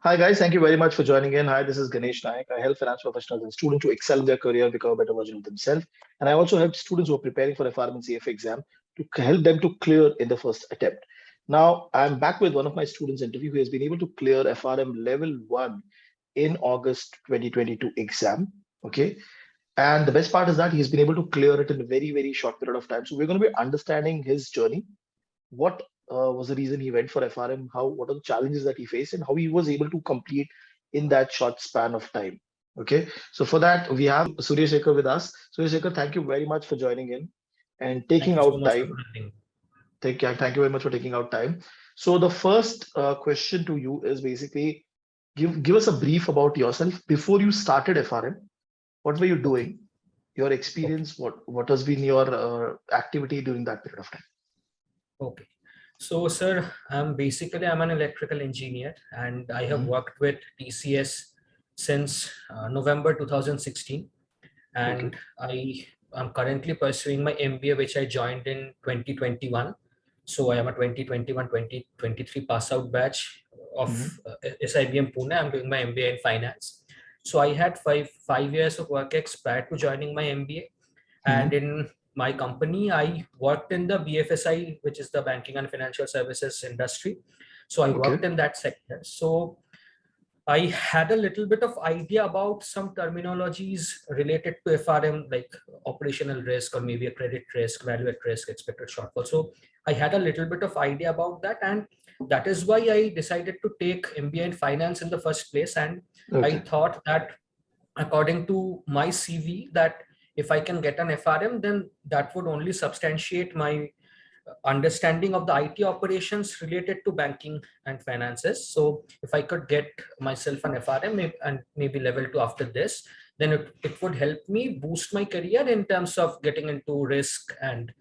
Hi guys, thank you very much for joining in. Hi, this is Ganesh Naik. I help finance professionals and students to excel in their career, become a better version of themselves. And I also help students who are preparing for FRM and CFA exam to help them to clear in the first attempt. Now, I'm back with one of my students interview who has been able to clear FRM level 1 in August 2022 exam. Okay. And the best part is that he's been able to clear it in a very, very short period of time. So we're going to be understanding his journey, what was the reason he went for FRM, what are the challenges that he faced, and how he was able to complete in that short span of time. Okay, so for that, we have Suryasekhar with us. Suryasekhar, thank you very much for joining in and Thank taking you so out much for time. having me. Thank you very much for taking out time. So the first question to you is basically give us a brief about yourself before you started FRM. What were you Okay, doing? Your okay, experience? What has been your activity during that period of time? okay. So, sir, I'm an electrical engineer, and I have Mhm. worked with TCS since November 2016, Okay. and I am currently pursuing my MBA, which I joined in 2021. So I am a 2021-2023 pass out batch of Mhm. SIBM Pune. I'm doing my MBA in finance. So I had five years of work ex prior to joining my MBA, and Mhm. in my company I worked in the BFSI, which is the banking and financial services industry. So I Okay. worked in that sector. So I had a little bit of idea about some terminologies related to FRM, like operational risk or maybe a credit risk, value at risk, expected shortfall. So I had a little bit of idea about that, and that is why I decided to take MBA in finance in the first place. And I Okay. thought that according to my CV, that if I can get an FRM, then that would only substantiate my understanding of the IT operations related to banking and finances. So if I could get myself an FRM and maybe level 2 after this, then it would help me boost my career in terms of getting into risk and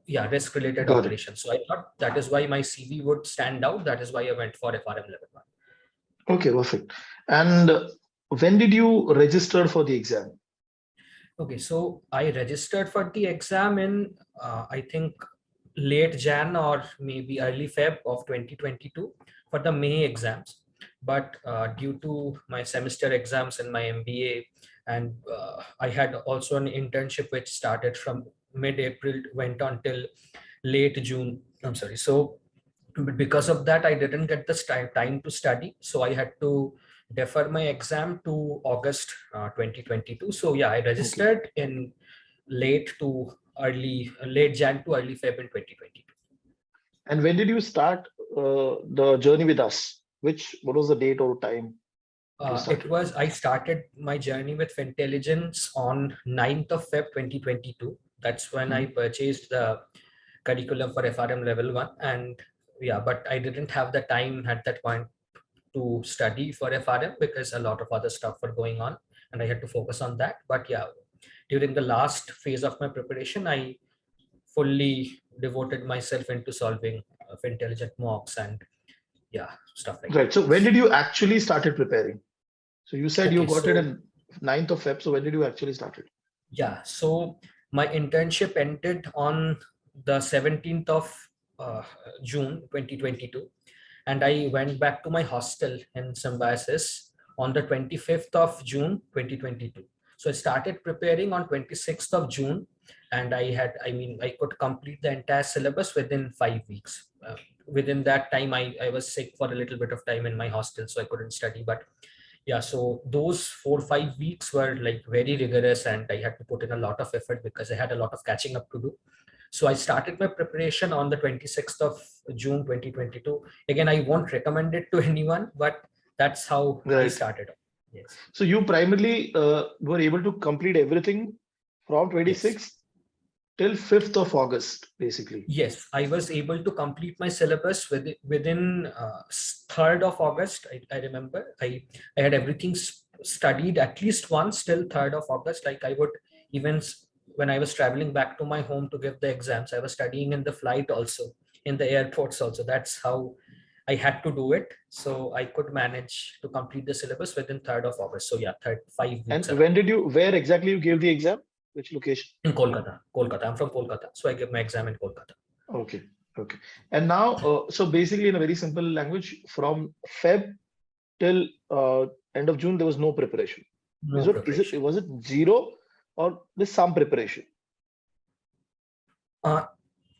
yeah, risk related Got it. operations. So I thought that is why my CV would stand out. That is why I went for FRM level 1. Okay, perfect. And when did you register for the exam? Okay, so I registered for the exam in I think late Jan or maybe early Feb of 2022 for the May exams. But due to my semester exams in my MBA, and I had also an internship which started from mid-April, went on till late June. I'm sorry. So but because of that, I didn't get the time to study. So I had to defer my exam to August 2022. So yeah, I Okay. registered in late Jan to early Feb in 2022. And when did you start the journey with us? What was the date or time that you started? I started my journey with Fintelligence on 9th of Feb 2022. That's when I Mhm. purchased the curriculum for FRM level 1. And yeah, but I didn't have the time at that point to study for FRM because a lot of other stuff were going on and I had to focus on that. But yeah, during the last phase of my preparation, I fully devoted myself into solving intelligent mocks and yeah, stuff like Right. that. So when Yes. did you actually started preparing? So you said you Okay, got it so in 9th of Feb. So when did you actually started? yeah, so my internship ended on the 17th of uh, June 2022, and I went back to my hostel in Symbiosis on the 25th of June 2022. So I started preparing on 26th of June, and I could complete the entire syllabus within 5 weeks. Within that time, I was sick for a little bit of time in my hostel, so I couldn't study. But yeah, so those 4 5 weeks were like very rigorous, and I had to put in a lot of effort because I had a lot of catching up to do. So I started my preparation on the 26th of June 2022. Again, I won't recommend it to anyone, but that's how I Right. started. Yes. So you primarily were able to complete everything from Yes. 26th till 5th of August, basically. Yes, I was able to complete my syllabus within 3rd of August. I remember I had everything studied at least once till 3rd of August. Like I would even when I was traveling back to my home to give the exams, I was studying in the flight also, in the airports also. That's how I had to do it. So I could manage to complete the syllabus within 3rd of August. So yeah, 5 weeks And around. where exactly you gave the exam? Which location? In Kolkata. Kolkata. I'm from Kolkata. So I give my exam in Kolkata. Okay. Okay. And now, so basically in a very simple language, from Feb till end of June, there was no preparation. No preparation. Was it zero or there's some preparation?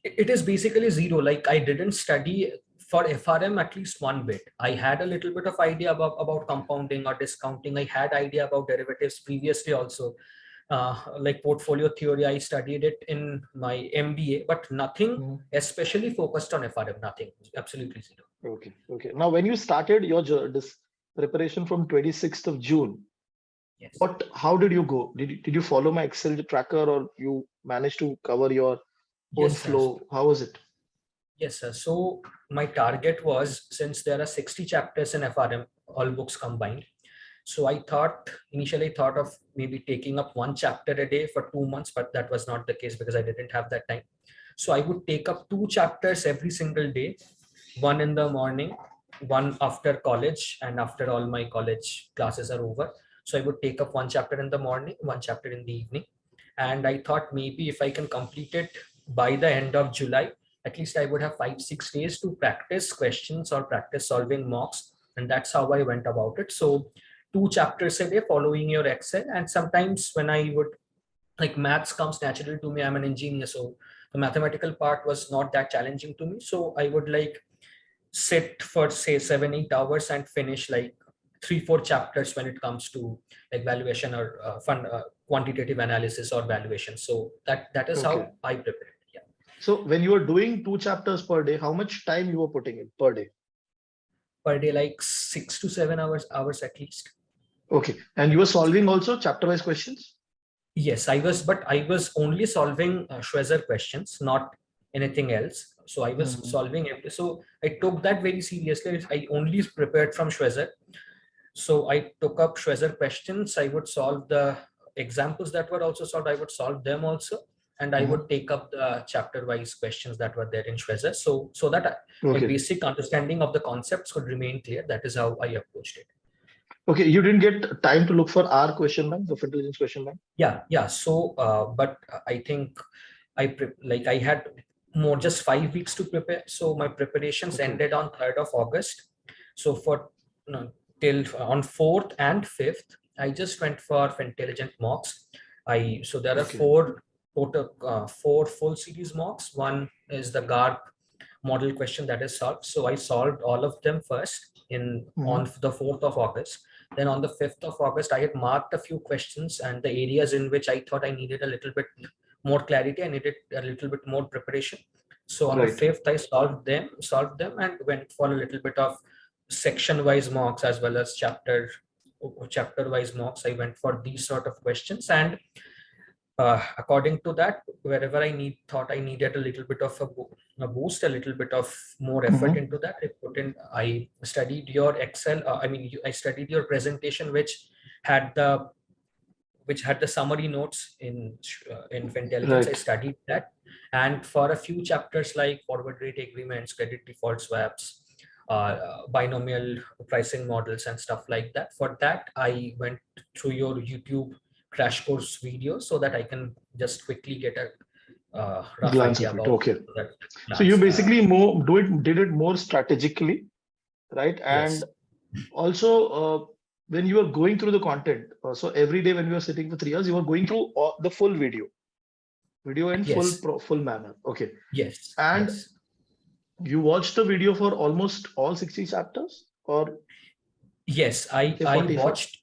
It is basically zero. Like I didn't study for FRM at least one bit. I had a little bit of idea about compounding or discounting. I had idea about derivatives previously also. Like portfolio theory, I studied it in my MBA, but nothing especially focused on FRM. Nothing, absolutely zero. Okay. Okay. Now, when you started your this preparation from 26th of June, Yes. How did you go? Did you follow my Excel tracker, or you managed to cover your own Yes, sir. flow? How was it? Yes, sir. So my target was, since there are 60 chapters in FRM, all books combined. So I initially thought of maybe taking up one chapter a day for 2 months, but that was not the case because I didn't have that time. So I would take up 2 chapters every single day, one in the morning, one after college, and after all my college classes are over. So I would take up one chapter in the morning, one chapter in the evening. And I thought maybe if I can complete it by the end of July, at least I would have 5-6 days to practice questions or practice solving mocks. And that's how I went about it. So 2 chapters a day following your Excel. And sometimes when I would, like, maths comes naturally to me, I'm an engineer, so the mathematical part was not that challenging to me. So I would like sit for say 7-8 hours and finish like 3-4 chapters when it comes to like valuation or quantitative analysis or valuation. So that is Okay. how I prepare. Yeah. So when you were doing 2 chapters per day, how much time you were putting in per day? Per day, like 6 to 7 hours at least. Okay. And you were solving also chapter-wise questions? Yes, but I was only solving Schwezer questions, not anything else. So I was solving every. So I took that very seriously. I only prepared from Schwezer. So I took up Schwezer questions. I would solve the examples that were also solved. I would solve them also, and I would take up the chapter-wise questions that were there in Schwezer. So that my basic understanding of the concepts could remain clear. That is how I approached it. Okay, you didn't get time to look for our question bank, the intelligence question bank? Yeah. So, but I think I had just 5 weeks to prepare. So my preparations ended on 3rd of August. So for till on 4th and 5th, I just went for intelligent mocks. So there are 4 total 4 full series mocks. One is the GARP model question that is solved. So I solved all of them first on the 4th of August. Then on the 5th of August, I had marked a few questions and the areas in which I thought I needed a little bit more clarity. I needed a little bit more preparation. So on the 5th, I solved them and went for a little bit of section-wise mocks as well as chapter-wise mocks. I went for these sort of questions, and according to that, wherever thought I needed a little bit of a boost, a little bit of more effort into that, I studied your Excel. I studied your presentation, which had the summary notes in intelligence. I studied that, and for a few chapters like forward rate agreements, credit default swaps, binomial pricing models, and stuff like that. For that, I went through your YouTube crash course video so that I can just quickly get a rough glance idea of it. about Okay. that. So you basically did it more strategically, right? And also when you were going through the content, so every day when you were sitting for 3 hours, you were going through the full video in full manner. Okay. Yes. And yes. You watched the video for almost all 60 chapters, or yes, I watched.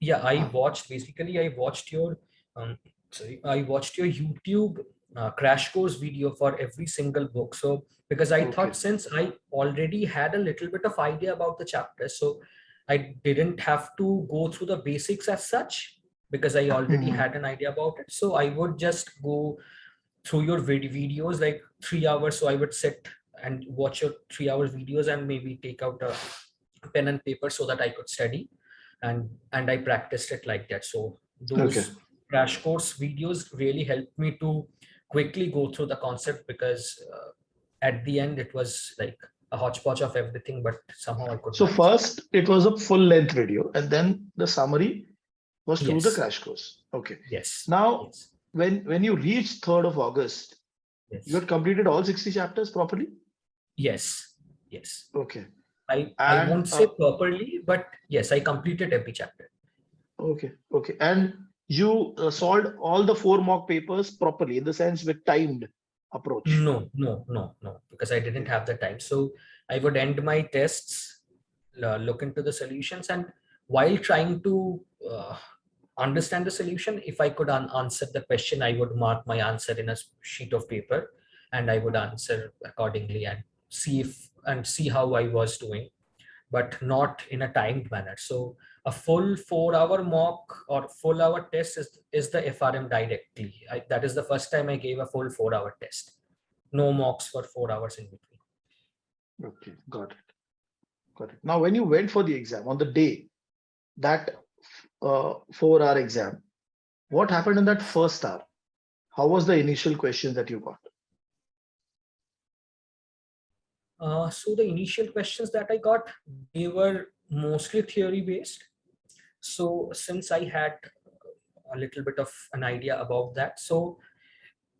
Yeah, I watched your I watched your YouTube crash course video for every single book. So because I thought, since I already had a little bit of idea about the chapter, so I didn't have to go through the basics as such, because I already had an idea about it. So I would just go through your videos like 3 hours. So I would sit and watch your 3 hours videos and maybe take out a pen and paper so that I could study, and I practiced it like that. So those crash course videos really helped me to quickly go through the concept, because at the end it was like a hodgepodge of everything, but somehow I could so manage. First it was a full length video, and then the summary was through the crash course. Okay. Yes. Now, when you reached 3rd of August, you had completed all 60 chapters properly? Yes. Okay. I And won't say properly, but yes, I completed every chapter. okay. And you solved all the 4 mock papers properly, in the sense with timed approach. No, because I didn't Okay. have the time. So I would end my tests, look into the solutions, and while trying to understand the solution, if I could answer the question, I would mark my answer in a sheet of paper, and I would answer accordingly and see how I was doing, but not in a timed manner. So a full 4 hour mock or full hour test is the FRM directly. That is the first time I gave a full 4 hour test. No mocks for 4 hours in between. Okay, got it. Got it. Now, when you went for the exam on the day, that 4 hour exam, what happened in that first hour? How was the initial questions that you got? So the initial questions that I got, they were mostly theory based. So since I had a little bit of an idea about that, so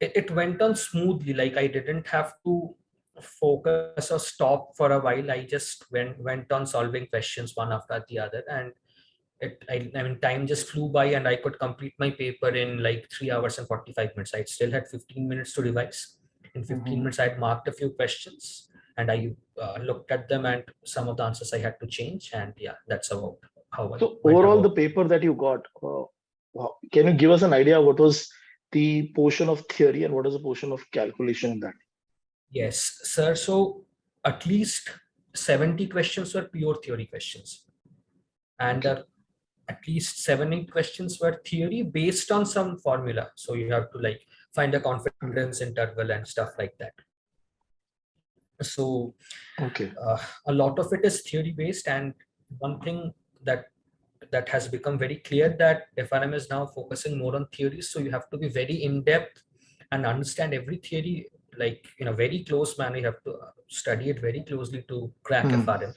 it went on smoothly. Like I didn't have to focus or stop for a while. I just went on solving questions one after the other, and I mean, time just flew by, and I could complete my paper in like 3 hours and 45 minutes. I still had 15 minutes to revise. In 15 Mhm. minutes, I had marked a few questions, and I looked at them, and some of the answers I had to change. And yeah, that's about how I So went overall, the about. paper that you got, can you give us an idea what was the portion of theory and what is the portion of calculation in that? Yes, sir. So at least 70 questions were pure theory questions, and Okay. at least 7-8 questions were theory based on some formula. So you have to like find a confidence interval and stuff like that. So Okay. a lot of it is theory based, and one thing that has become very clear, that FRM is now focusing more on theories. So you have to be very in depth and understand every theory like in a very close manner. You have to study it very closely to crack Hmm. FRM.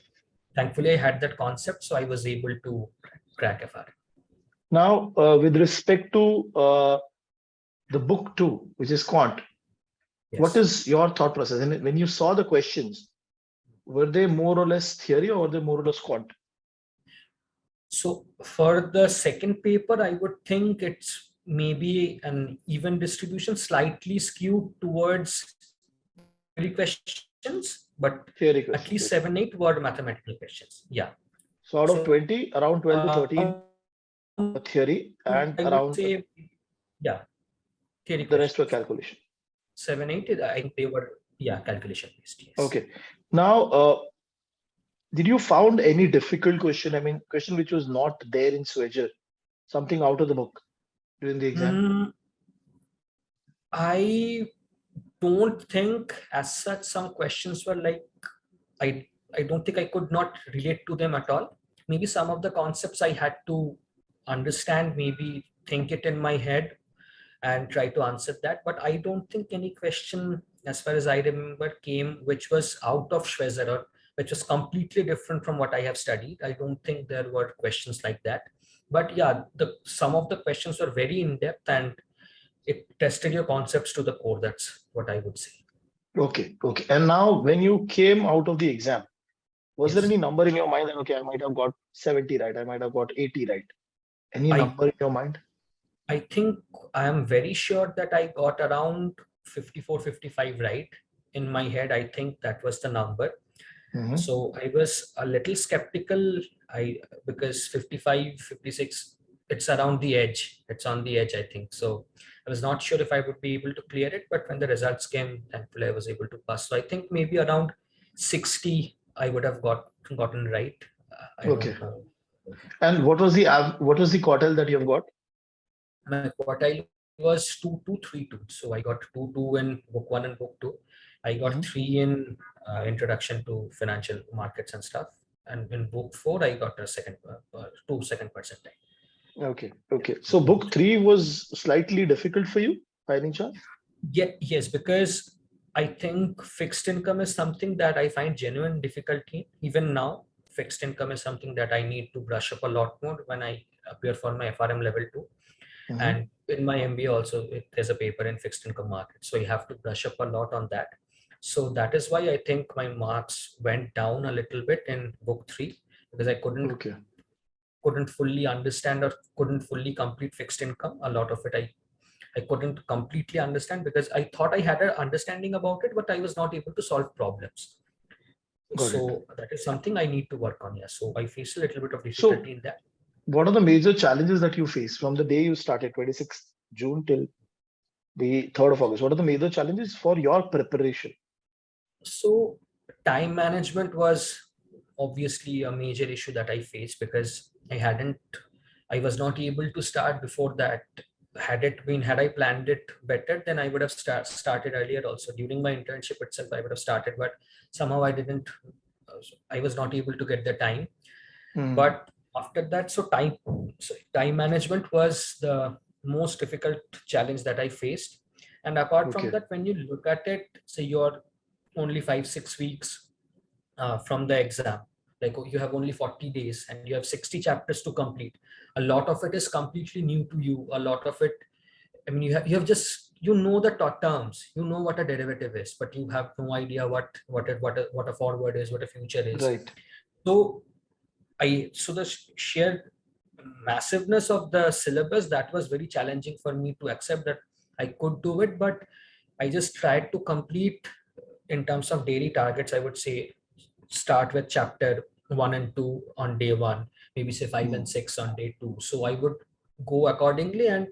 Thankfully, I had that concept, so I was able to crack FRM. Now, with respect to the book two, which is quant, what Yes. is your thought process? And when you saw the questions, were they more or less theory or were they more or less quant? So for the second paper, I would think it's maybe an even distribution, slightly skewed towards theory questions, but Theory at questions. least Okay. 7-8 were mathematical questions. Yeah. So out of So 20, around 12 to 13 theory and I would around say, yeah, theory the rest were questions. calculation. 7-8, I think they were, yeah, calculation based. Yes. Okay. Now, did you found any difficult question? I mean, question which was not there in Swedger, something out of the book during the exam? I don't think as such some questions were like, I I don't think I could not relate to them at all. Maybe some of the concepts I had to understand, maybe think it in my head and try to answer that. But I don't think any question, as far as I remember, came which was out of Schwezer or which was completely different from what I have studied. I don't think there were questions like that. But yeah, some of the questions were very in depth, and it tested your concepts to the core. That's what I would say. Okay. Okay. And now, when you came out of the exam, was there Yes. any number in your mind that, okay, I might have got 70 right, I might have got 80 right? Any I number in your mind? I think I am very sure that I got around 54, 55 right in my head. I think that was the number. Mhm. So I was a little skeptical. Because 55, 56, it's around the edge. It's on the edge, I think. So I was not sure if I would be able to clear it, but when the results came, thankfully I was able to pass. So I think maybe around 60 I would have gotten right. I Okay. don't know. And what was the quartile that you have got? My quartile was 2232. So I got 2 in book one and book two. I got Mhm. 3 in introduction to financial markets and stuff. And in book four, I got a second percentile. Okay. Okay. So book three was slightly difficult for you by any chance? Yeah, yes, because I think fixed income is something that I find genuine difficulty. Even now, fixed income is something that I need to brush up a lot more when I appear for my FRM level 2. Mhm. And in my MBA also, there's a paper in fixed income market. So you have to brush up a lot on that. So that is why I think my marks went down a little bit in book 3, because I Okay. couldn't fully understand or couldn't fully complete fixed income. A lot of it I couldn't completely understand, because I thought I had an understanding about it, but I was not able to solve problems. Got it. So that is something I need to work on. Yeah. So I face a little bit of So difficulty in that. what are the major challenges that you face from the day you started, 26th June till the 3rd of August? What are the major challenges for your preparation? So time management was obviously a major issue that I faced, because I was not able to start before that. Had I planned it better, then I would have started earlier also. During my internship itself, I would have started, but somehow I was not able to get the time. But after that, so time management was the most difficult challenge that I faced. And apart from Okay. that, when you look at it, say you're only 5-6 weeks from the exam, like you have only 40 days and you have 60 chapters to complete. A lot of it is completely new to you. A lot of it, I mean, you have just, the terms, what a derivative is, but you have no idea what a forward is, what a future is. Right. So so the sheer massiveness of the syllabus, that was very challenging for me to accept that I could do it, but I just tried to complete. In terms of daily targets, I would say start with chapter 1 and 2 on day 1, maybe say 5 and 6 on day 2. So I would go accordingly, and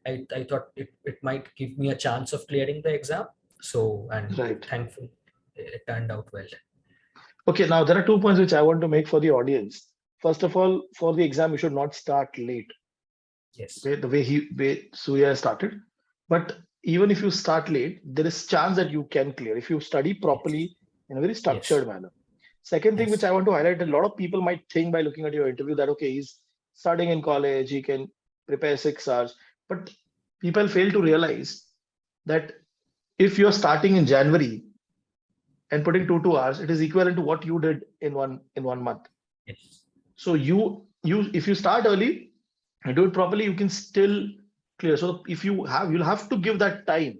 I thought it might give me a chance of clearing the exam. So, and Right. thankfully it turned out well. Okay, now there are 2 points which I want to make for the audience. First of all, for the exam, you should not start late. Yes. Okay, the way Surya started. But even if you start late, there is chance that you can clear if you study properly in a very Yes. structured manner. Second thing which Yes. I want to highlight, a lot of people might think by looking at your interview that okay, he's studying in college, he can prepare 6 hours. But people fail to realize that if you're starting in January and putting 2 hours, it is equivalent to what you did in one month. Yes. So you if you start early and do it properly, you can still clear. So if you'll have to give that time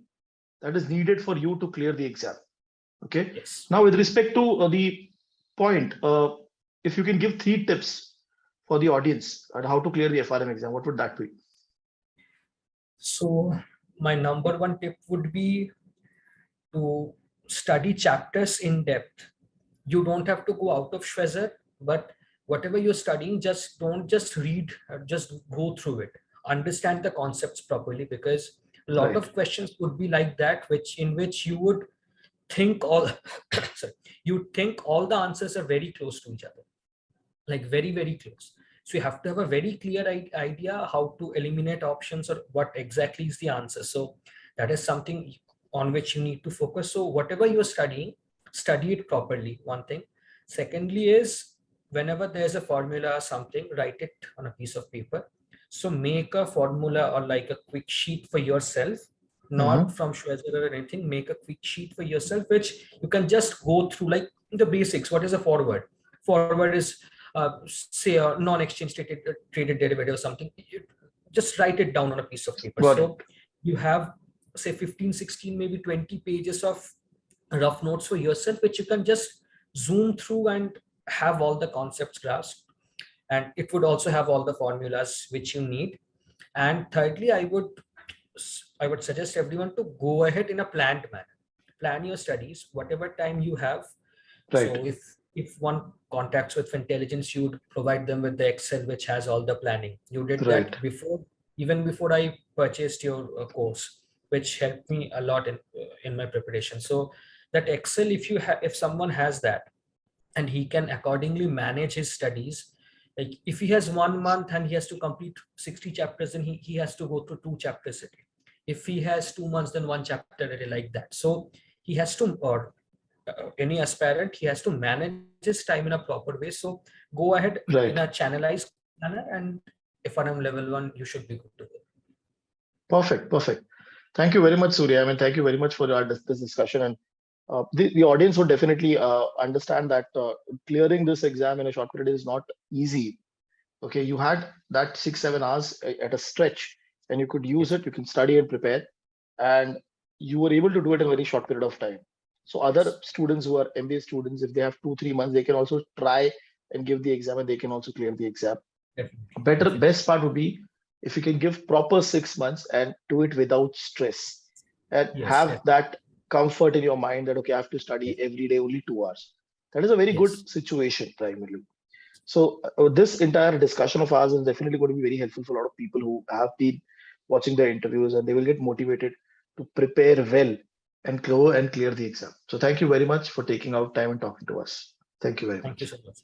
that is needed for you to clear the exam. Okay. Yes. Now, with respect to the point, if you can give 3 tips for the audience on how to clear the FRM exam, what would that be? So my number one tip would be to study chapters in depth. You don't have to go out of Schwezer, but whatever you're studying, just don't just read, just go through it. Understand the concepts properly, because a lot Right. of questions would be like that, which you would think all sorry, you think all the answers are very close to each other, like very, very close. So you have to have a very clear idea how to eliminate options or what exactly is the answer. So that is something on which you need to focus. So whatever you're studying, study it properly, one thing. Secondly is, whenever there's a formula or something, write it on a piece of paper. So make a formula or like a quick sheet for yourself, not from Schwezer or anything. Make a quick sheet for yourself, which you can just go through, like the basics. What is a forward? Forward is say a non-exchange traded derivative or something. You just write it down on a piece of paper. Got it. So you have say 15, 16, maybe 20 pages of rough notes for yourself, which you can just zoom through and have all the concepts grasped. And it would also have all the formulas which you need. And thirdly, I would suggest everyone to go ahead in a planned manner. Plan your studies, whatever time you have. Right. So if one contacts with intelligence, you would provide them with the Excel which has all the planning. You did Right. that even before I purchased your course, which helped me a lot in my preparation. So that Excel, if someone has that, and he can accordingly manage his studies, like if he has 1 month and he has to complete 60 chapters, then he has to go through 2 chapters a day. If he has 2 months, then 1 chapter a day, like that. So he has to, or any aspirant, he has to manage his time in a proper way. So go ahead in a Right. channelized manner, and FRM level 1, you should be good to go. Perfect. Perfect. Thank you very much, Surya. I mean, thank you very much for this discussion. And the audience would definitely understand that clearing this exam in a short period is not easy. Okay, you had that 6-7 hours at a stretch, and you could use Yes. it. You can study and prepare, and you were able to do it in a very short period of time. So other students who are MBA students, if they have 2-3 months, they can also try and give the exam, and they can also clear the exam. Definitely. Best part would be if you can give proper 6 months and do it without stress, and Yes, have that comfort in your mind that, okay, I have to study every day only 2 hours. That is a very yes. good situation primarily. So this entire discussion of ours is definitely going to be very helpful for a lot of people who have been watching the interviews, and they will get motivated to prepare well and go and clear the exam. So thank you very much for taking out time and talking to us. Thank you very Thank you much. so much.